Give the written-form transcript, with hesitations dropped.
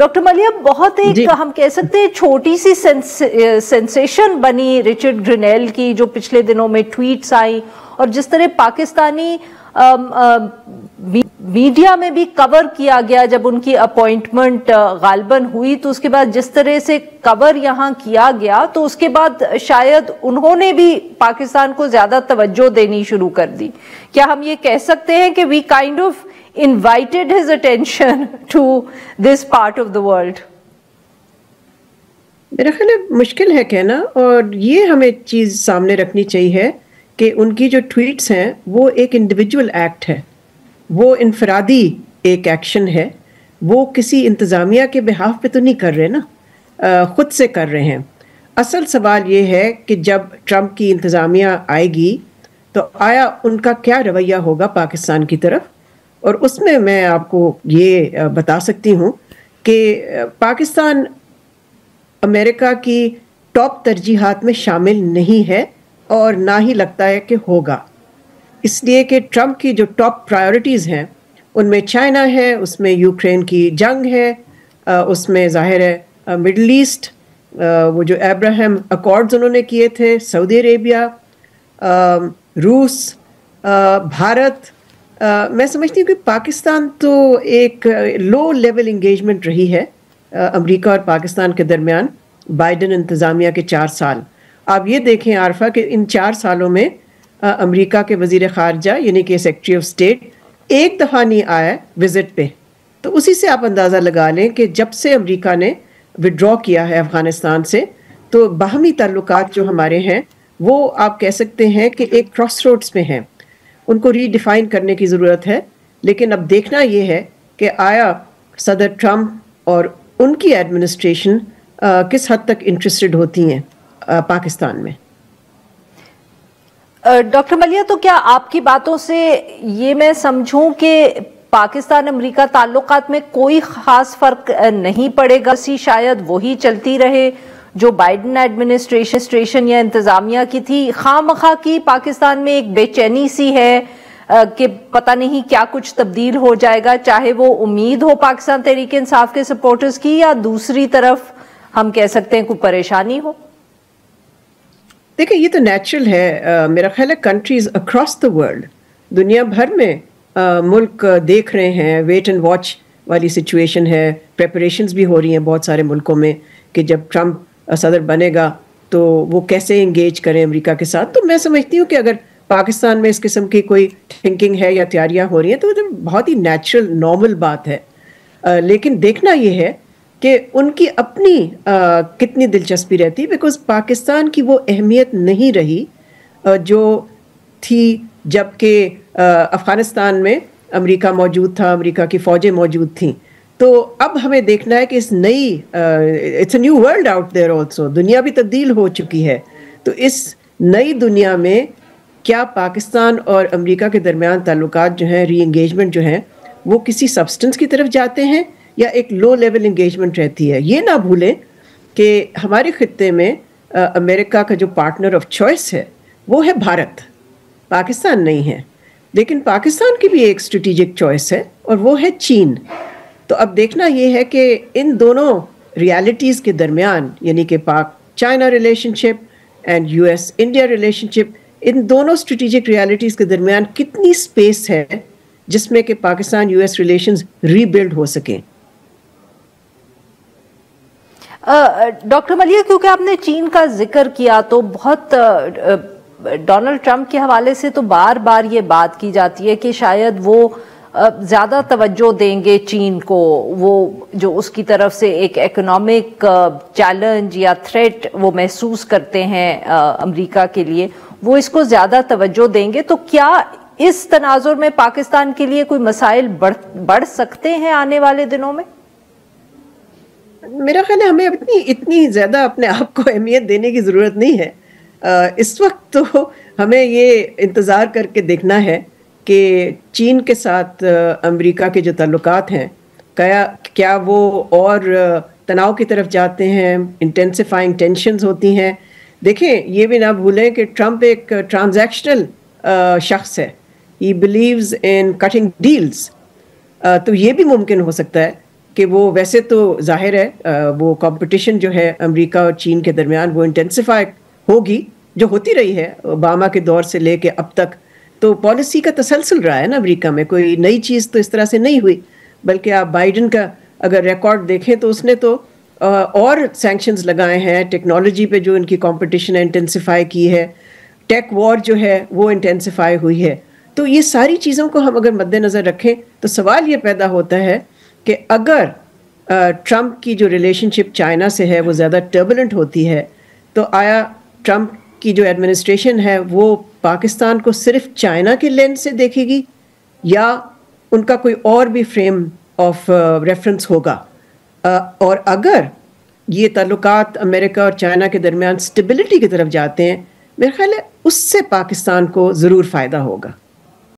Doctor Millia بہت ایک ہم کہہ سکتے ہیں چھوٹی سی سینسیشن بنی رچرڈ گرینیل کی جو پچھلے دنوں میں ٹویٹس آئیں اور جس طرح پاکستانی میڈیا میں بھی کور کیا گیا جب ان کی اپوائنٹمنٹ غالباً ہوئی تو اس کے بعد جس طرح سے کور یہاں کیا گیا تو اس کے بعد شاید انہوں نے بھی پاکستان کو زیادہ توجہ دینی شروع کر دی. کیا ہم یہ کہہ سکتے ہیں کہ we kind of invited his attention to this part of the world؟ میرا خیال ہے مشکل ہے کہنا، اور یہ ہمیں چیز سامنے رکھنی چاہیے کہ ان کی جو ٹویٹس ہیں وہ ایک انڈیویجول ایکٹ ہے، وہ انفرادی ایک ایکشن ہے، وہ کسی انتظامیہ کے بہاف پہ تو نہیں کر رہے نا، خود سے کر رہے ہیں. اصل سوال یہ ہے کہ جب ٹرمپ کی انتظامیہ آئے گی تو آیا ان کا کیا رویہ ہوگا پاکستان کی طرف. اور اس میں آپ کو یہ بتا سکتی ہوں کہ پاکستان امریکہ کی ٹاپ ترجیحات میں شامل نہیں ہے اور نہ ہی لگتا ہے کہ ہوگا، اس لیے کہ ٹرمپ کی جو ٹاپ پرائیورٹیز ہیں ان میں چائنا ہے، اس میں یوکرین کی جنگ ہے، اس میں ظاہر ہے مڈل ایسٹ، وہ جو ابراہیم اکارڈز انہوں نے کیے تھے، سعودی عربیہ، روس، بھارت. میں سمجھتی ہوں کہ پاکستان تو ایک لو لیول انگیجمنٹ رہی ہے امریکہ اور پاکستان کے درمیان بائیڈن انتظامیہ کے 4 سال. آپ یہ دیکھیں عارفہ کہ ان 4 سالوں میں امریکہ کے وزیر خارجہ یعنی کہ سیکرٹری آف اسٹیٹ ایک دفعہ نہیں آیا وزٹ پہ. تو اسی سے آپ اندازہ لگا لیں کہ جب سے امریکہ نے وڈرا کیا ہے افغانستان سے تو باہمی تعلقات جو ہمارے ہیں وہ آپ کہہ سکتے ہیں کہ ایک کراس روڈز پہ ہیں، ان کو ری ڈیفائن کرنے کی ضرورت ہے. لیکن اب دیکھنا یہ ہے کہ آیا صدر ٹرمپ اور ان کی ایڈمنسٹریشن کس حد تک انٹرسٹڈ ہوتی ہیں پاکستان میں. ڈاکٹر ملیہ تو کیا آپ کی باتوں سے یہ میں سمجھوں کہ پاکستان امریکہ تعلقات میں کوئی خاص فرق نہیں پڑے گا، شاید وہی چلتی رہے جو بائیڈن ایڈمنسٹریشن یا انتظامیہ کی تھی؟ خواہ مخواہ کی پاکستان میں ایک بے چینی سی ہے کہ پتہ نہیں کیا کچھ تبدیل ہو جائے گا، چاہے وہ امید ہو پاکستان تحریک انصاف کے سپورٹرز کی یا دوسری طرف ہم کہہ سکتے ہیں کوئی پریشانی ہو. دیکھیں یہ تو نیچرل ہے، میرا خیال ہے کنٹریز اکراس دا ورلڈ دنیا بھر میں ملک دیکھ رہے ہیں، ویٹ اینڈ واچ والی سچویشن ہے. پریپریشنز بھی ہو رہی ہیں بہت سارے ملکوں میں کہ جب ٹرمپ صدر بنے گا تو وہ کیسے انگیج کریں امریکہ کے ساتھ. تو میں سمجھتی ہوں کہ اگر پاکستان میں اس قسم کی کوئی تھنکنگ ہے یا تیاریاں ہو رہی ہیں تو بہت ہی نیچرل نارمل بات ہے. لیکن دیکھنا یہ ہے کہ ان کی اپنی کتنی دلچسپی رہتی، بیکاز پاکستان کی وہ اہمیت نہیں رہی جو تھی جب کہ افغانستان میں امریکہ موجود تھا، امریکہ کی فوجیں موجود تھیں. تو اب ہمیں دیکھنا ہے کہ اس نئی it's a new world out there also, دنیا بھی تبدیل ہو چکی ہے. تو اس نئی دنیا میں کیا پاکستان اور امریکہ کے درمیان تعلقات جو ہیں، ری انگیجمنٹ جو ہیں، وہ کسی سبسٹنس کی طرف جاتے ہیں یا ایک لو لیول انگیجمنٹ رہتی ہے. یہ نہ بھولیں کہ ہمارے خطے میں امریکہ کا جو پارٹنر آف چوائس ہے وہ ہے بھارت، پاکستان نہیں ہے. لیکن پاکستان کی بھی ایک اسٹریٹجک چوائس ہے اور وہ ہے چین. تو اب دیکھنا یہ ہے کہ ان دونوں ریالٹیز کے درمیان یعنی کہ Pak China relationship and U S India relationship, ان دونوں اسٹریٹجک ریالٹیز کے درمیان کتنی سپیس ہے جس میں کہ پاکستان یو ایس ریلیشنز ری بلڈ ہو سکیں. ڈاکٹر ملیہ کیونکہ آپ نے چین کا ذکر کیا تو بہت ڈونلڈ ٹرمپ کے حوالے سے تو بار بار یہ بات کی جاتی ہے کہ شاید وہ زیادہ توجہ دیں گے چین کو، وہ جو اس کی طرف سے ایک اکنامک چیلنج یا تھریٹ وہ محسوس کرتے ہیں امریکہ کے لیے، وہ اس کو زیادہ توجہ دیں گے. تو کیا اس تناظر میں پاکستان کے لیے کوئی مسائل بڑھ سکتے ہیں آنے والے دنوں میں؟ میرا خیال ہے ہمیں اتنی زیادہ اپنے آپ کو اہمیت دینے کی ضرورت نہیں ہے. اس وقت تو ہمیں یہ انتظار کر کے دیکھنا ہے کہ چین کے ساتھ امریکہ کے جو تعلقات ہیں کیا وہ اور تناؤ کی طرف جاتے ہیں، انٹینسیفائنگ ٹینشنز ہوتی ہیں. دیکھیں یہ بھی نہ بھولیں کہ ٹرمپ ایک ٹرانزیکشنل شخص ہے، he believes in cutting deals. تو یہ بھی ممکن ہو سکتا ہے کہ وہ ویسے تو ظاہر ہے وہ کمپٹیشن جو ہے امریکہ اور چین کے درمیان وہ انٹینسیفائی ہوگی، جو ہوتی رہی ہے اوباما کے دور سے لے کے اب تک. تو پالیسی کا تسلسل رہا ہے نا امریکہ میں، کوئی نئی چیز تو اس طرح سے نہیں ہوئی. بلکہ آپ بائیڈن کا اگر ریکارڈ دیکھیں تو اس نے تو اور سینکشنز لگائے ہیں، ٹیکنالوجی پہ جو ان کی کمپٹیشن ہے انٹینسیفائی کی ہے، ٹیک وار جو ہے وہ انٹینسیفائی ہوئی ہے. تو یہ ساری چیزوں کو ہم اگر مد نظر رکھیں تو سوال یہ پیدا ہوتا ہے کہ اگر ٹرمپ کی جو ریلیشن شپ چائنا سے ہے وہ زیادہ ٹربولنٹ ہوتی ہے تو آیا ٹرمپ کی جو ایڈمنسٹریشن ہے وہ پاکستان کو صرف چائنا کے لینس سے دیکھے گی یا ان کا کوئی اور بھی فریم آف ریفرنس ہوگا؟ اور اگر یہ تعلقات امریکہ اور چائنا کے درمیان سٹیبلٹی کی طرف جاتے ہیں، میرا خیال ہے اس سے پاکستان کو ضرور فائدہ ہوگا.